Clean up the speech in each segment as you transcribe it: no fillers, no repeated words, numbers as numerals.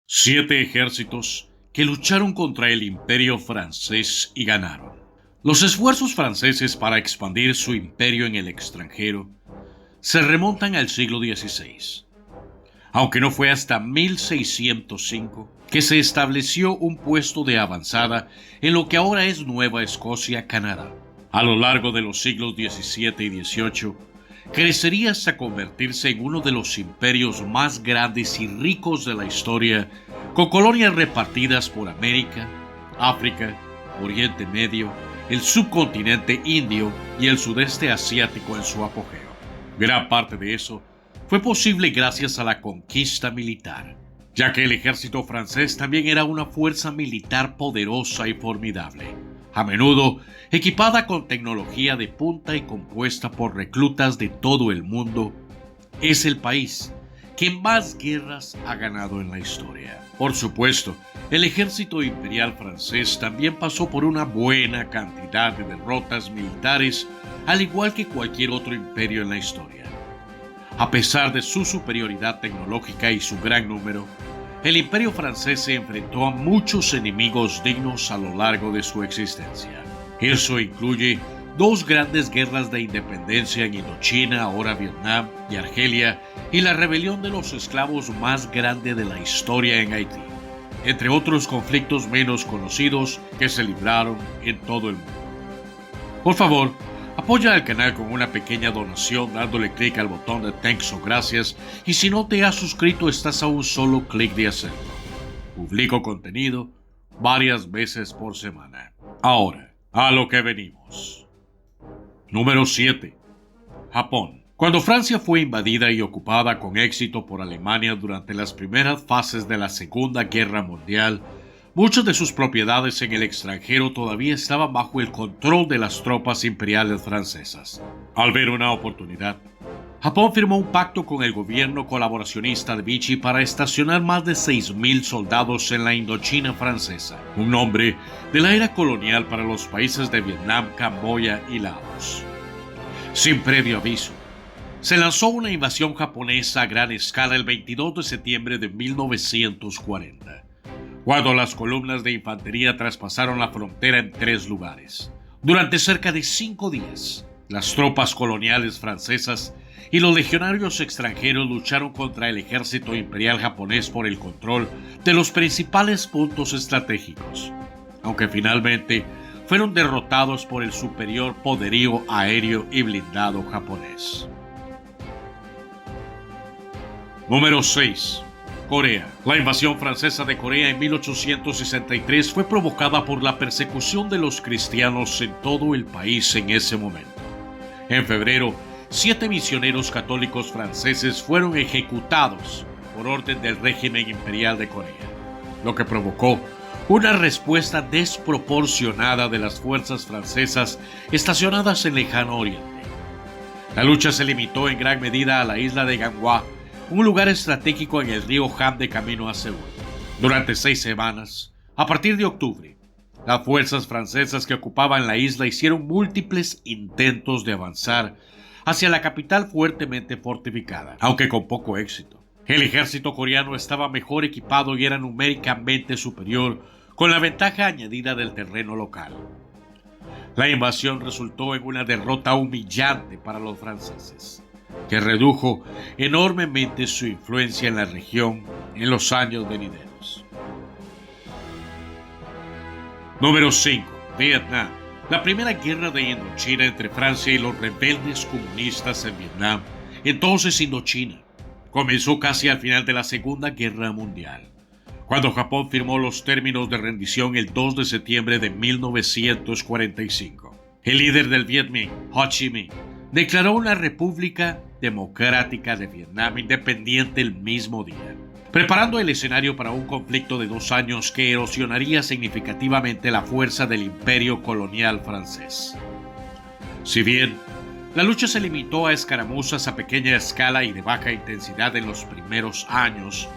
7 ejércitos que lucharon contra el Imperio francés y ganaron. Los esfuerzos franceses para expandir su imperio en el extranjero se remontan al siglo XVI, aunque no fue hasta 1605 que se estableció un puesto de avanzada en lo que ahora es Nueva Escocia, Canadá. A lo largo de los siglos XVII y XVIII, crecería hasta convertirse en uno de los imperios más grandes y ricos de la historia, con colonias repartidas por América, África, Oriente Medio, el subcontinente indio y el sudeste asiático en su apogeo. Gran parte de eso fue posible gracias a la conquista militar, ya que el ejército francés también era una fuerza militar poderosa y formidable, a menudo equipada con tecnología de punta y compuesta por reclutas de todo el mundo. Es el país que más guerras ha ganado en la historia. Por supuesto, el ejército imperial francés también pasó por una buena cantidad de derrotas militares, al igual que cualquier otro imperio en la historia. A pesar de su superioridad tecnológica y su gran número, el imperio francés se enfrentó a muchos enemigos dignos a lo largo de su existencia. Eso incluye 2 grandes guerras de independencia en Indochina, ahora Vietnam y Argelia, y la rebelión de los esclavos más grande de la historia en Haití, entre otros conflictos menos conocidos que se libraron en todo el mundo. Por favor, apoya al canal con una pequeña donación dándole clic al botón de thanks o gracias, y si no te has suscrito estás a un solo clic de hacerlo. Publico contenido varias veces por semana. Ahora, a lo que venimos. Número 7. Japón. Cuando Francia fue invadida y ocupada con éxito por Alemania durante las primeras fases de la Segunda Guerra Mundial, muchas de sus propiedades en el extranjero todavía estaban bajo el control de las tropas imperiales francesas. Al ver una oportunidad, Japón firmó un pacto con el gobierno colaboracionista de Vichy para estacionar más de 6,000 soldados en la Indochina francesa, un nombre de la era colonial para los países de Vietnam, Camboya y Laos. Sin previo aviso, se lanzó una invasión japonesa a gran escala el 22 de septiembre de 1940. Cuando las columnas de infantería traspasaron la frontera en 3 lugares. Durante cerca de 5 días, las tropas coloniales francesas y los legionarios extranjeros lucharon contra el ejército imperial japonés por el control de los principales puntos estratégicos, aunque finalmente fueron derrotados por el superior poderío aéreo y blindado japonés. Número 6. Corea. La invasión francesa de Corea en 1863 fue provocada por la persecución de los cristianos en todo el país en ese momento. En febrero, 7 misioneros católicos franceses fueron ejecutados por orden del régimen imperial de Corea, lo que provocó una respuesta desproporcionada de las fuerzas francesas estacionadas en Lejano Oriente. La lucha se limitó en gran medida a la isla de Ganghwa, un lugar estratégico en el río Han de camino a Seúl. Durante 6 semanas, a partir de octubre, las fuerzas francesas que ocupaban la isla hicieron múltiples intentos de avanzar hacia la capital fuertemente fortificada, aunque con poco éxito. El ejército coreano estaba mejor equipado y era numéricamente superior, con la ventaja añadida del terreno local. La invasión resultó en una derrota humillante para los franceses, que redujo enormemente su influencia en la región en los años venideros. Número 5. Vietnam. La primera guerra de Indochina entre Francia y los rebeldes comunistas en Vietnam, entonces Indochina, comenzó casi al final de la Segunda Guerra Mundial, cuando Japón firmó los términos de rendición el 2 de septiembre de 1945. El líder del Viet Minh, Ho Chi Minh, declaró una República Democrática de Vietnam independiente el mismo día, preparando el escenario para un conflicto de 2 años que erosionaría significativamente la fuerza del imperio colonial francés. Si bien la lucha se limitó a escaramuzas a pequeña escala y de baja intensidad en los primeros años,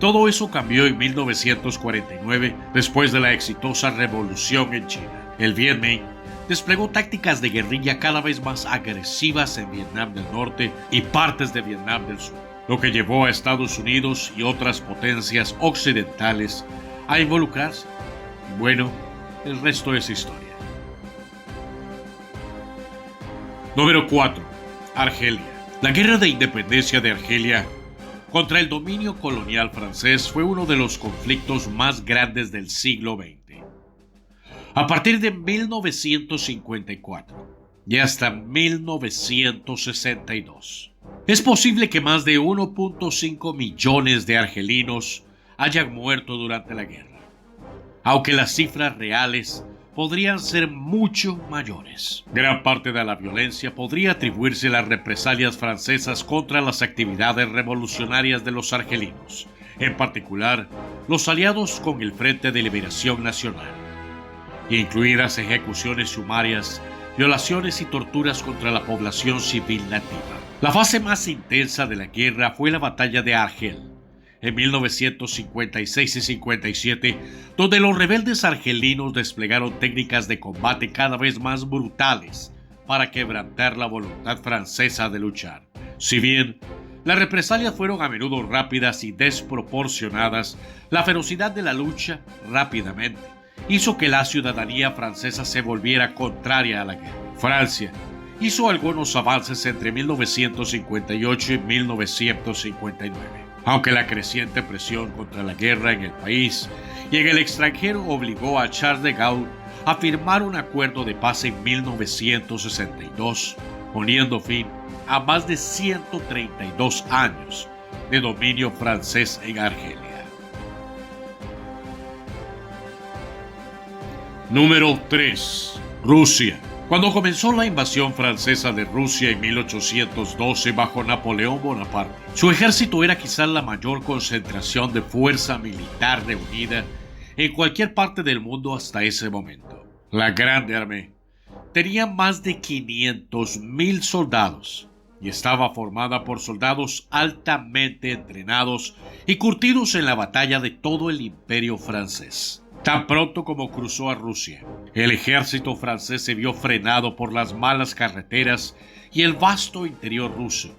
todo eso cambió en 1949 después de la exitosa revolución en China. El Viet Minh desplegó tácticas de guerrilla cada vez más agresivas en Vietnam del Norte y partes de Vietnam del Sur. lo que llevó a Estados Unidos y otras potencias occidentales a involucrarse. Bueno, el resto es historia. Número 4. Argelia. La guerra de independencia de Argelia contra el dominio colonial francés fue uno de los conflictos más grandes del siglo XX. A partir de 1954 y hasta 1962, es posible que más de 1.5 millones de argelinos hayan muerto durante la guerra, aunque las cifras reales podrían ser mucho mayores. Gran parte de la violencia podría atribuirse a las represalias francesas contra las actividades revolucionarias de los argelinos, en particular los aliados con el Frente de Liberación Nacional, incluidas ejecuciones sumarias, violaciones y torturas contra la población civil nativa. La fase más intensa de la guerra fue la batalla de Argel, en 1956 y 57, donde los rebeldes argelinos desplegaron técnicas de combate cada vez más brutales para quebrantar la voluntad francesa de luchar. Si bien las represalias fueron a menudo rápidas y desproporcionadas, la ferocidad de la lucha rápidamente hizo que la ciudadanía francesa se volviera contraria a la guerra. Francia hizo algunos avances entre 1958 y 1959. Aunque la creciente presión contra la guerra en el país y en el extranjero obligó a Charles de Gaulle a firmar un acuerdo de paz en 1962, poniendo fin a más de 132 años de dominio francés en Argelia. Número 3. Rusia. Cuando comenzó la invasión francesa de Rusia en 1812 bajo Napoleón Bonaparte, su ejército era quizás la mayor concentración de fuerza militar reunida en cualquier parte del mundo hasta ese momento. La Grande Armée tenía más de 500.000 soldados y estaba formada por soldados altamente entrenados y curtidos en la batalla de todo el imperio francés. Tan pronto como cruzó a Rusia, el ejército francés se vio frenado por las malas carreteras y el vasto interior ruso,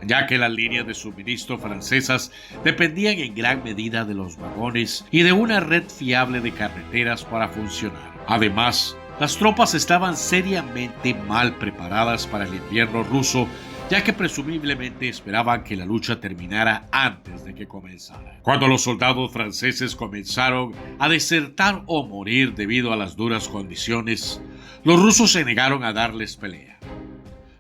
ya que las líneas de suministro francesas dependían en gran medida de los vagones y de una red fiable de carreteras para funcionar. Además, las tropas estaban seriamente mal preparadas para el invierno ruso, ya que presumiblemente esperaban que la lucha terminara antes de que comenzara. Cuando los soldados franceses comenzaron a desertar o morir debido a las duras condiciones, los rusos se negaron a darles pelea.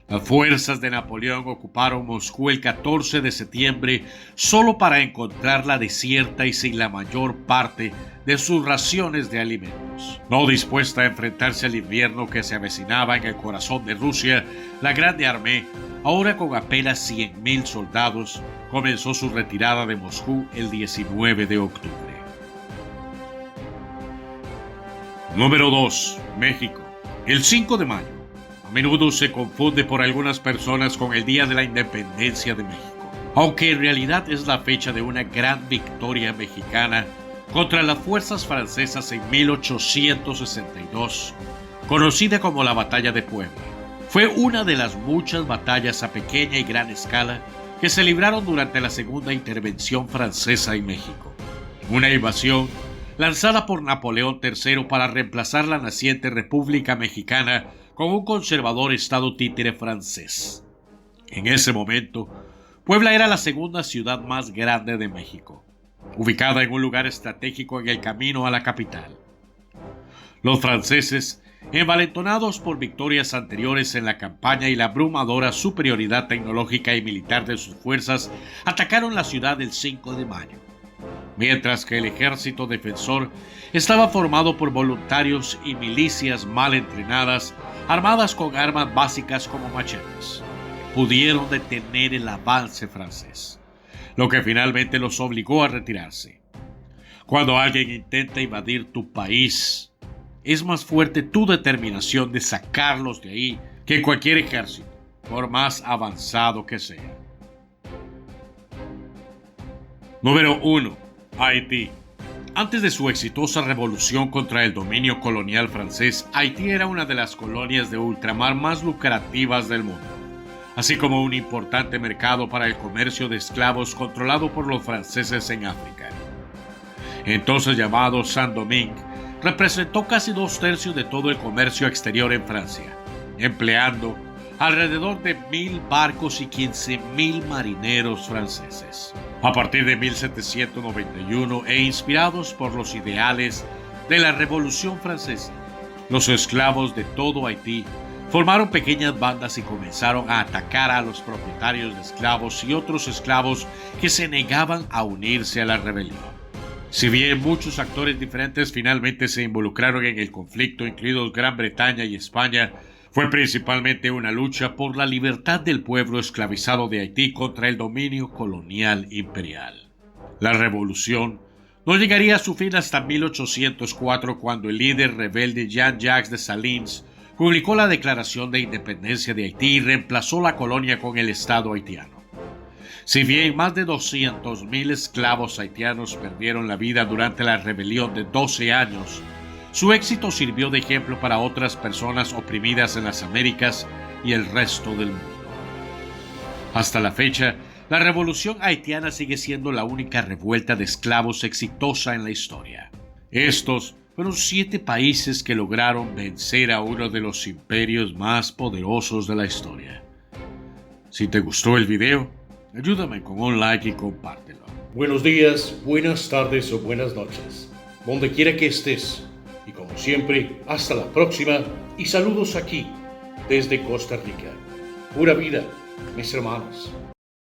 Las fuerzas de Napoleón ocuparon Moscú el 14 de septiembre solo para encontrarla desierta y sin la mayor parte de sus raciones de alimentos. No dispuesta a enfrentarse al invierno que se avecinaba en el corazón de Rusia, la Grande Armée, ahora con apenas 100.000 soldados, comenzó su retirada de Moscú el 19 de octubre. Número 2. México. El 5 de mayo. A menudo se confunde por algunas personas con el Día de la Independencia de México, aunque en realidad es la fecha de una gran victoria mexicana contra las fuerzas francesas en 1862, conocida como la Batalla de Puebla. Fue una de las muchas batallas a pequeña y gran escala que se libraron durante la segunda intervención francesa en México, una invasión lanzada por Napoleón III para reemplazar la naciente República Mexicana con un conservador estado títere francés. En ese momento, Puebla era la segunda ciudad más grande de México, ubicada en un lugar estratégico en el camino a la capital. Los franceses, envalentonados por victorias anteriores en la campaña y la abrumadora superioridad tecnológica y militar de sus fuerzas, atacaron la ciudad el 5 de mayo, mientras que el ejército defensor estaba formado por voluntarios y milicias mal entrenadas, armadas con armas básicas como machetes. Pudieron detener el avance francés, lo que finalmente los obligó a retirarse. Cuando alguien intenta invadir tu país, es más fuerte tu determinación de sacarlos de ahí que cualquier ejército, por más avanzado que sea. Número 1. Haití. Antes de su exitosa revolución contra el dominio colonial francés, Haití era una de las colonias de ultramar más lucrativas del mundo. así como un importante mercado para el comercio de esclavos controlado por los franceses en África. Entonces llamado Saint-Domingue, representó casi 2/3 de todo el comercio exterior en Francia, empleando alrededor de 1.000 barcos y 15.000 marineros franceses. A partir de 1791 e inspirados por los ideales de la Revolución Francesa, los esclavos de todo Haití formaron pequeñas bandas y comenzaron a atacar a los propietarios de esclavos y otros esclavos que se negaban a unirse a la rebelión. Si bien muchos actores diferentes finalmente se involucraron en el conflicto, incluidos Gran Bretaña y España, fue principalmente una lucha por la libertad del pueblo esclavizado de Haití contra el dominio colonial imperial. La revolución no llegaría a su fin hasta 1804, cuando el líder rebelde Jean-Jacques Dessalines publicó la Declaración de Independencia de Haití y reemplazó la colonia con el Estado haitiano. Si bien más de 200.000 esclavos haitianos perdieron la vida durante la rebelión de 12 años, su éxito sirvió de ejemplo para otras personas oprimidas en las Américas y el resto del mundo. Hasta la fecha, la revolución haitiana sigue siendo la única revuelta de esclavos exitosa en la historia. Estos fueron 7 países que lograron vencer a uno de los imperios más poderosos de la historia. Si te gustó el video, ayúdame con un like y compártelo. Buenos días, buenas tardes o buenas noches, donde quiera que estés. Y como siempre, hasta la próxima y saludos aquí, desde Costa Rica. Pura vida, mis hermanos.